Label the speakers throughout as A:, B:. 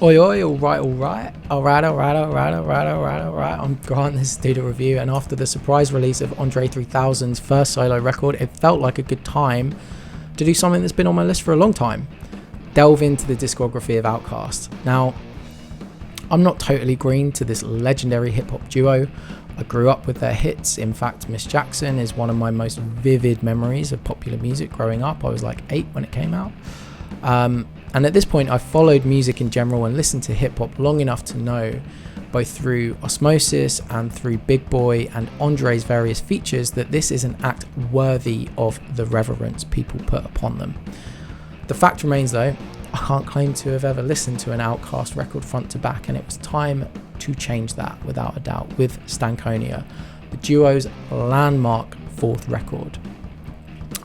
A: Oi, oi, alright. I'm Grant, this is Duda Review, and after the surprise release of Andre 3000's first solo record, it felt like a good time to do something that's been on my list for a long time. Delve into the discography of Outkast. Now, I'm not totally green to this legendary hip-hop duo. I grew up with their hits. In fact, Miss Jackson is one of my most vivid memories of popular music growing up. I was like 8 when it came out. And at this point, I followed music in general and listened to hip-hop long enough to know, both through osmosis and through Big Boy and Andre's various features, that this is an act worthy of the reverence people put upon them. The fact remains though, I can't claim to have ever listened to an Outkast record front to back, and it was time to change that without a doubt with Stankonia, the duo's landmark fourth record.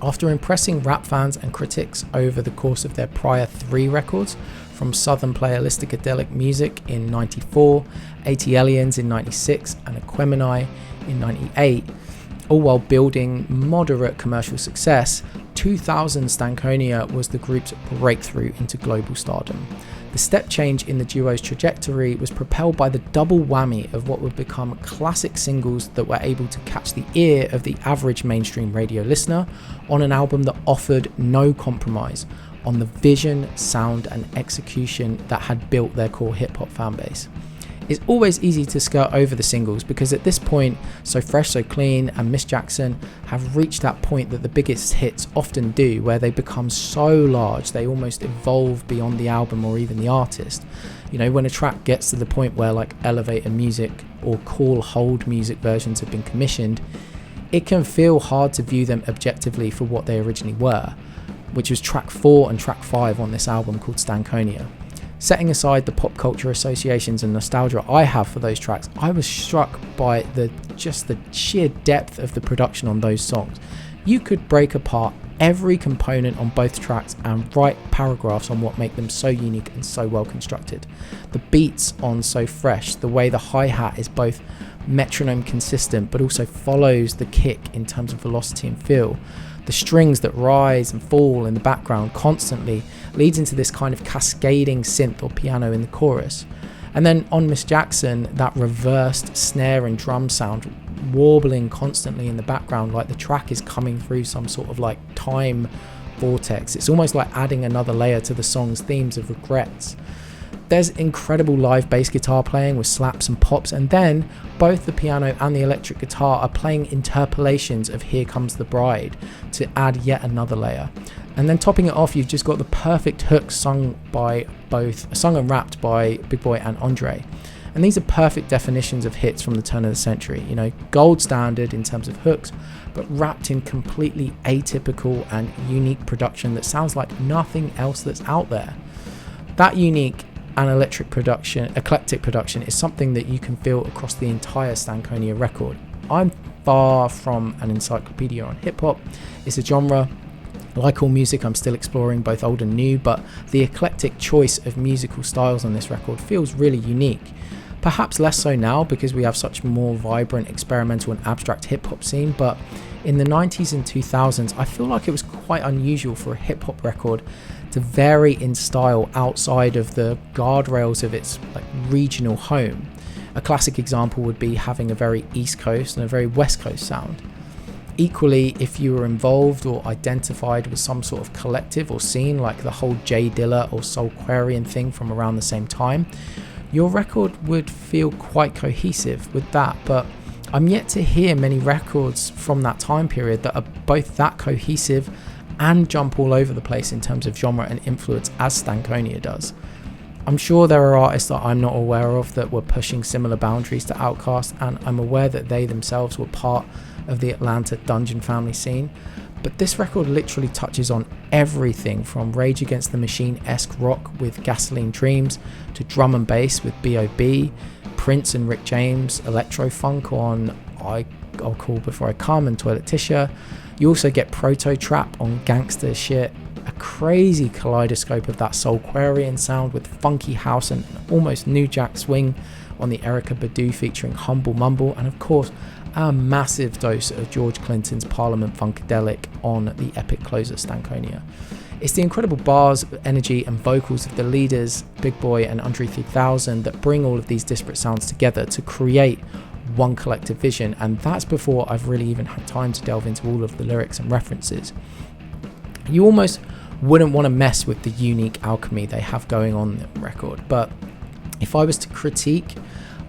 A: After impressing rap fans and critics over the course of their prior 3 records, from Southern Playalisticadelic Music in 94, 80 Aliens in 96 and Aquemini in 98, all while building moderate commercial success, 2000 Stankonia was the group's breakthrough into global stardom. The step change in the duo's trajectory was propelled by the double whammy of what would become classic singles that were able to catch the ear of the average mainstream radio listener on an album that offered no compromise on the vision, sound and execution that had built their core hip-hop fanbase. It's always easy to skirt over the singles because at this point, So Fresh, So Clean and Miss Jackson have reached that point that the biggest hits often do, where they become so large they almost evolve beyond the album or even the artist. You know, when a track gets to the point where like Elevator Music or Call Hold Music versions have been commissioned, it can feel hard to view them objectively for what they originally were, which was track 4 and track 5 on this album called Stankonia. Setting aside the pop culture associations and nostalgia I have for those tracks, I was struck by the sheer depth of the production on those songs. You could break apart every component on both tracks and write paragraphs on what make them so unique and so well constructed. The beats on So Fresh, the way the hi-hat is both metronome consistent but also follows the kick in terms of velocity and feel. The strings that rise and fall in the background constantly leads into this kind of cascading synth or piano in the chorus. And then on Miss Jackson, that reversed snare and drum sound warbling constantly in the background like the track is coming through some sort of like time vortex. It's almost like adding another layer to the song's themes of regrets. There's incredible live bass guitar playing with slaps and pops, and then both the piano and the electric guitar are playing interpolations of Here Comes the Bride to add yet another layer. And then topping it off, you've just got the perfect hooks sung and rapped by Big Boy and Andre. And these are perfect definitions of hits from the turn of the century, you know, gold standard in terms of hooks, but wrapped in completely atypical and unique production that sounds like nothing else that's out there. That unique and eclectic production is something that you can feel across the entire Stankonia record. I'm far from an encyclopedia on hip-hop. It's a genre, like all music, I'm still exploring both old and new, but the eclectic choice of musical styles on this record feels really unique. Perhaps less so now because we have such more vibrant experimental and abstract hip-hop scene, but in the 90s and 2000s I feel like it was quite unusual for a hip-hop record to vary in style outside of the guardrails of its like regional home. A classic example would be having a very East Coast and a very West Coast sound. Equally, if you were involved or identified with some sort of collective or scene like the whole J Dilla or Soulquarian thing from around the same time, your record would feel quite cohesive with that. But I'm yet to hear many records from that time period that are both that cohesive and jump all over the place in terms of genre and influence as Stankonia does. I'm sure there are artists that I'm not aware of that were pushing similar boundaries to Outkast, and I'm aware that they themselves were part of the Atlanta dungeon family scene, but this record literally touches on everything from Rage Against the Machine-esque rock with Gasoline Dreams to drum and bass with B.O.B., Prince and Rick James, electro-funk on I'll Call Before I Come and Toilet Tissue. You also get proto-trap on Gangster Shit, a crazy kaleidoscope of that Soulquarian sound with funky house and almost new jack swing on the Erykah Badu featuring Humble Mumble, and of course a massive dose of George Clinton's Parliament Funkadelic on the epic closer Stankonia. It's the incredible bars, energy and vocals of the leaders, Big Boy and Andre 3000, that bring all of these disparate sounds together to create one collective vision, and that's before I've really even had time to delve into all of the lyrics and references. You almost wouldn't want to mess with the unique alchemy they have going on the record, but if I was to critique,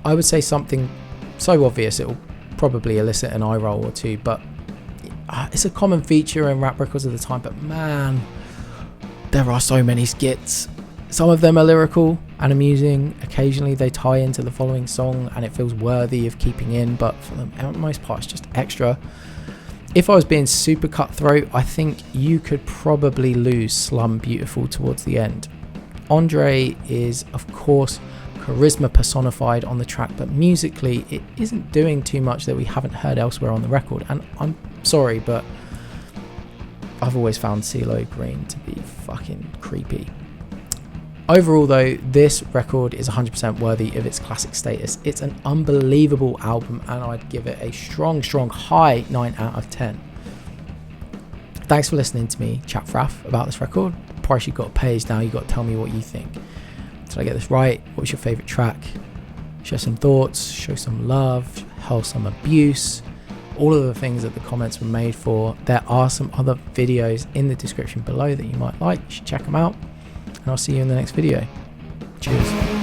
A: I would say something so obvious it'll probably elicit an eye roll or two, but it's a common feature in rap records of the time. But man, there are so many skits. Some of them are lyrical and amusing. Occasionally they tie into the following song and it feels worthy of keeping in, but for the most part it's just extra. If I was being super cutthroat, I think you could probably lose Slum Beautiful towards the end. Andre is, of course, charisma personified on the track, but musically it isn't doing too much that we haven't heard elsewhere on the record. And I'm sorry, but I've always found CeeLo Green to be fucking creepy. Overall though, this record is 100% worthy of its classic status. It's an unbelievable album and I'd give it a strong high 9 out of 10. Thanks for listening to me chat faff about this record. The price you got to pay is now. You got to tell me what you think. Did I get this right? What was your favourite track? Share some thoughts, show some love, hurl some abuse, all of the things that the comments were made for. There are some other videos in the description below that you might like. You should check them out. And I'll see you in the next video. Cheers.